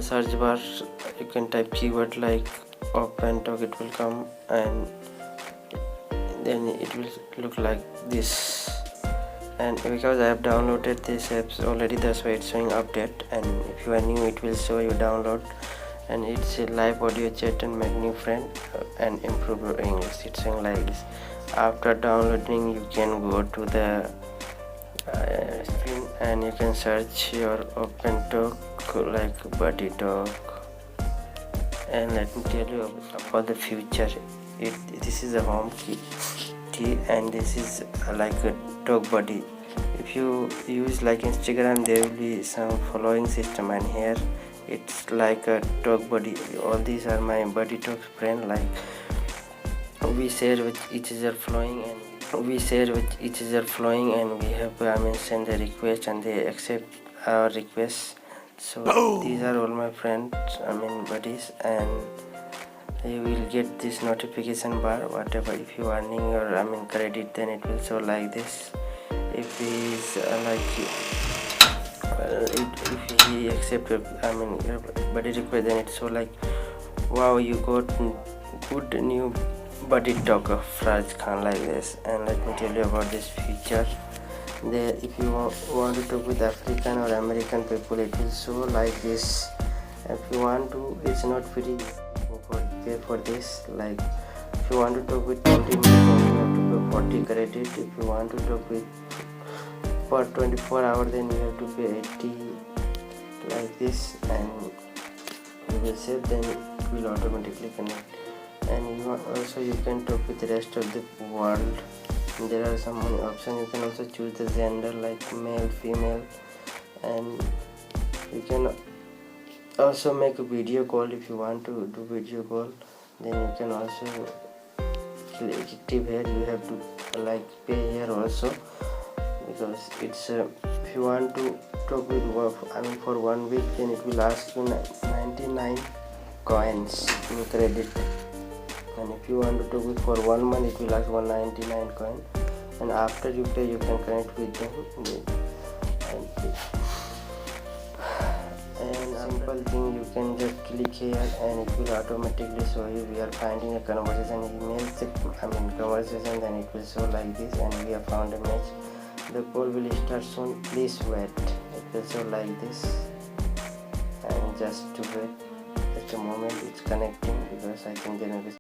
search bar you can type keyword like opentalk, it will come, and then it will look like this. And because I have downloaded this apps already, that's why it's showing update. And if you are new, it will show you download, and it's a live audio chat and make new friend and improve your English. It's saying like this. After downloading, you can go to the screen and you can search your opentalk like buddy talk. And let me tell you about the future. This is a home key, and this is like a talk buddy. If you use like Instagram, there will be some following system, and here it's like a talk buddy. All these are my buddy talk friend, like we share with each other flowing, and we have send a request and they accept our request. So these are all my friends, buddies, and you will get this notification bar whatever. If you earning or credit, then it will show like this. If he is if he accept your buddy request, then it show like, wow, you got good new buddy talk of Raj Khan, like this. And let me tell you about this feature. There, if you want to talk with African or American people, it will show like this. If you want to, it's not free, pay for this. Like if you want to talk with 20 minutes, you have to pay 40 credit. If you want to talk with for 24 hours, then you have to pay 80, like this. And you will save, then it will automatically connect. And you can talk with the rest of the world. There are some options. You can also choose the gender like male, female, and you can also make a video call. If you want to do video call, then you can also active here. You have to pay here also, because it's if you want to talk with for 1 week, then it will ask you 99 coins in credit. And if you want to talk with for 1 month, it will ask 199 coin. And after you pay, you can connect with them. And simple thing, you can just click here and it will automatically show you we are finding a conversation. Conversation, then it will show like this, and we have found a match. The call will start soon, please wait. It will show like this, and just to wait. At the moment it's connecting, because I think there is